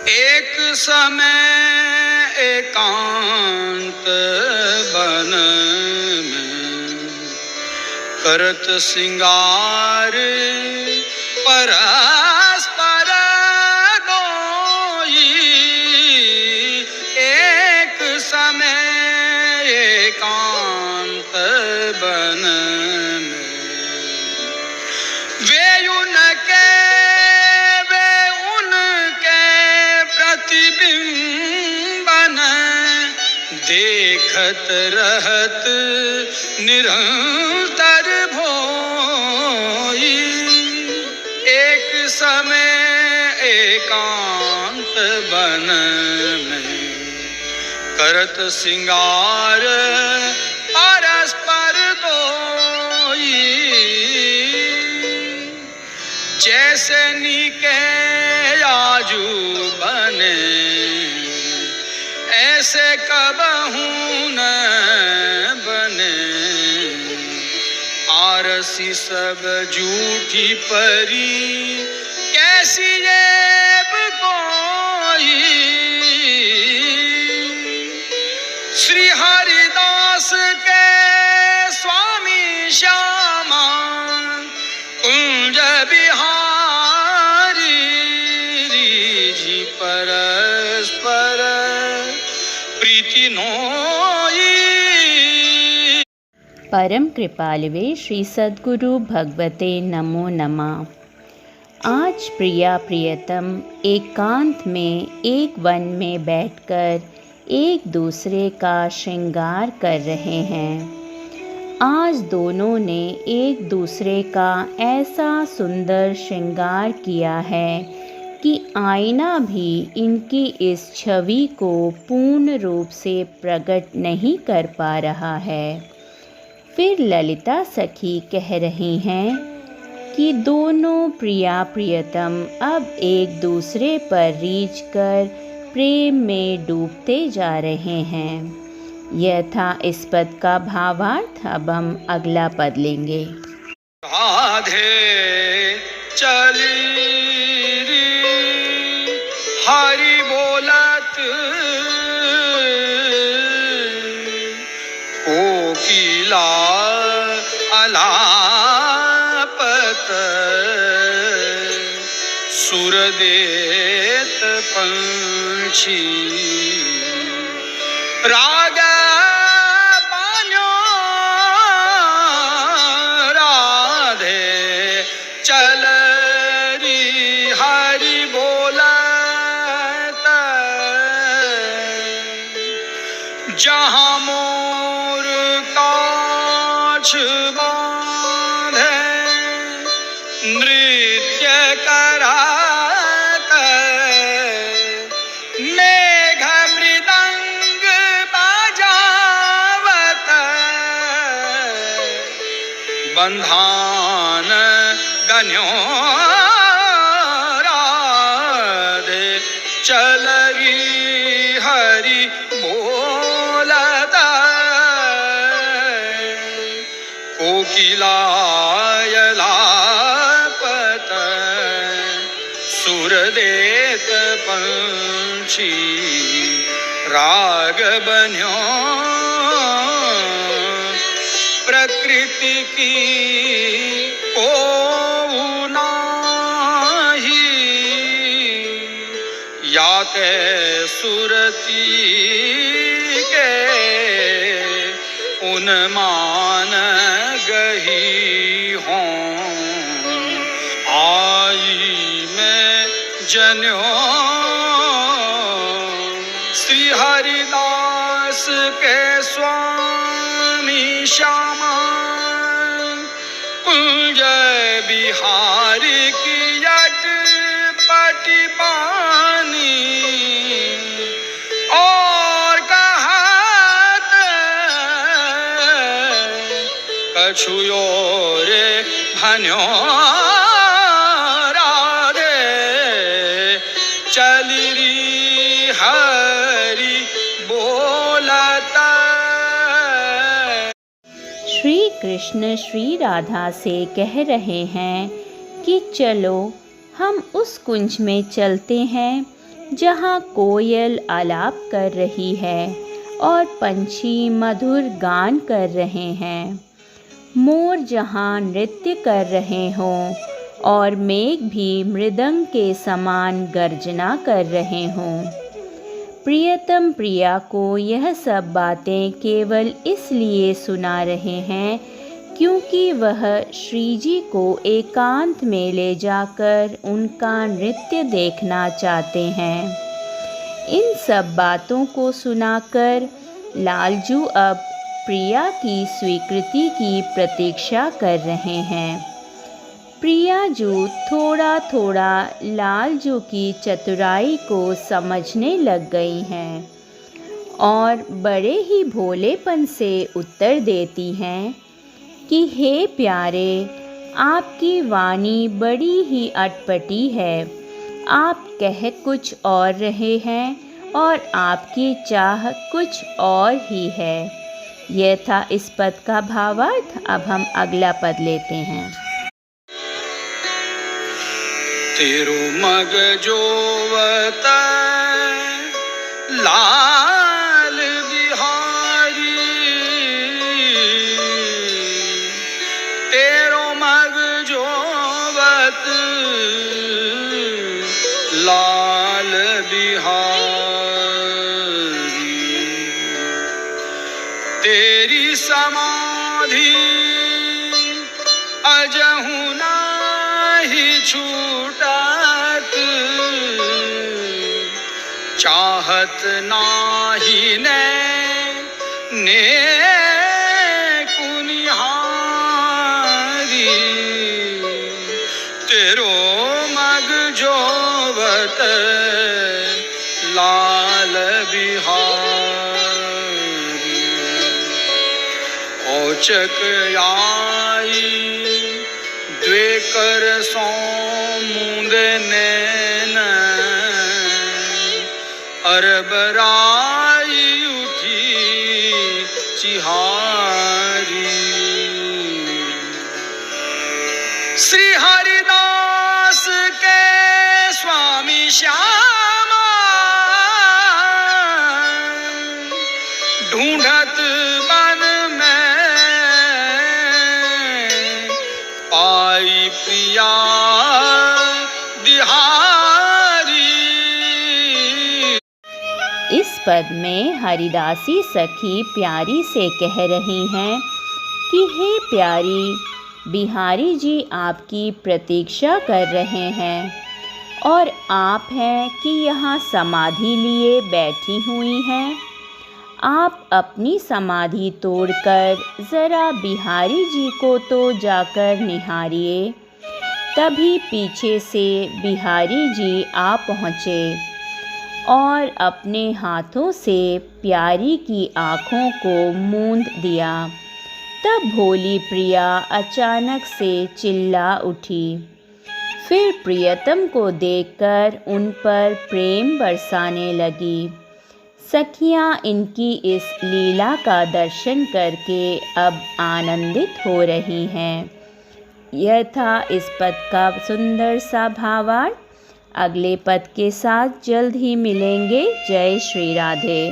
एक समय एकांत वन में करत सिंगार परस्पर दोई। एक समय एकांत वन में वे उनके प्रतिबिंबन देखत रहत निरंतर भोई। एक समय एकांत वन में करत सिंगार परस्पर दोई। जैसे नीके आजू बने ऐसे कबहू न बने। आरसी सब झूठी परी कैसी ऐब कोई। श्री हरिदास के स्वामी श्यामा कुंज बिहारी जी परस्पर प्रीति नोई। परम कृपालवे श्री सद्गुरु भगवते नमो नमः। आज प्रिया प्रियतम एकांत में एक वन में बैठकर एक दूसरे का श्रृंगार कर रहे हैं। आज दोनों ने एक दूसरे का ऐसा सुंदर श्रृंगार किया है कि आईना भी इनकी इस छवि को पूर्ण रूप से प्रकट नहीं कर पा रहा है। फिर ललिता सखी कह रही हैं कि दोनों प्रिया प्रियतम अब एक दूसरे पर रीझ कर प्रेम में डूबते जा रहे हैं। यह था इस पद का भावार्थ। अब हम अगला पद लेंगे। राधे चली हरि बोलत कोकिला अलापत सुर देत पंछी। राग पान्यो राधे चलरी हरि बोलत जहाँ मोर काछ बांधे नृत्य करात मेघ मृदंग बजावत बंधान गन्यो राधे चलरी हरि बोलत कोकिलायलापत सुर देत पंछी। राग बन्यो प्रकृति की को नाही या के सुरती के उन्मान गही हों। आई में जन्यो श्री हरिदास के स्वामी श्यामा कुंज बिहारी की जट पटी पानी और कहत कछुयो रे भन्यो राधे चलरी हरि बोलता। श्री कृष्ण श्री राधा से कह रहे हैं कि चलो हम उस कुंज में चलते हैं जहाँ कोयल आलाप कर रही है और पंछी मधुर गान कर रहे हैं, मोर जहाँ नृत्य कर रहे हों और मेघ भी मृदंग के समान गर्जना कर रहे हों। प्रियतम प्रिया को यह सब बातें केवल इसलिए सुना रहे हैं क्योंकि वह श्री जी को एकांत में ले जाकर उनका नृत्य देखना चाहते हैं। इन सब बातों को सुनाकर लालजू अब प्रिया की स्वीकृति की प्रतीक्षा कर रहे हैं। प्रियाजू थोड़ा थोड़ा लालजू की चतुराई को समझने लग गई हैं और बड़े ही भोलेपन से उत्तर देती हैं कि हे प्यारे, आपकी वाणी बड़ी ही अटपटी है। आप कह कुछ और रहे हैं और आपकी चाह कुछ और ही है। यह था इस पद का भावार्थ। अब हम अगला पद लेते हैं। तेरो मग जोवत लाल बिहारी, तेरो मग जोवत लाल बिहारी, तेरी समाधि अजहु नाही छूटत, चाहत नाही ने कुनिहारी, तेरो मग जोवत लाल बिहारी, औचक आई द्वे कर सौ मूंद नैन, अरबराई उठी चिहारी, श्री हरिदास के स्वामी श्यामा, ढूंढत बन में पाई प्रिया दिहारी। इस पद में हरिदासी सखी प्यारी से कह रही हैं कि हे प्यारी, बिहारी जी आपकी प्रतीक्षा कर रहे हैं और आप हैं कि यहाँ समाधि लिए बैठी हुई हैं। आप अपनी समाधि तोड़कर ज़रा बिहारी जी को तो जाकर निहारिए। तभी पीछे से बिहारी जी आ पहुँचे और अपने हाथों से प्यारी की आँखों को मूंद दिया। तब भोली प्रिया अचानक से चिल्ला उठी। फिर प्रियतम को देखकर उन पर प्रेम बरसाने लगी। सखियाँ इनकी इस लीला का दर्शन करके अब आनंदित हो रही हैं। यह था इस पद का सुंदर सा भावार्थ। अगले पद के साथ जल्द ही मिलेंगे। जय श्री राधे।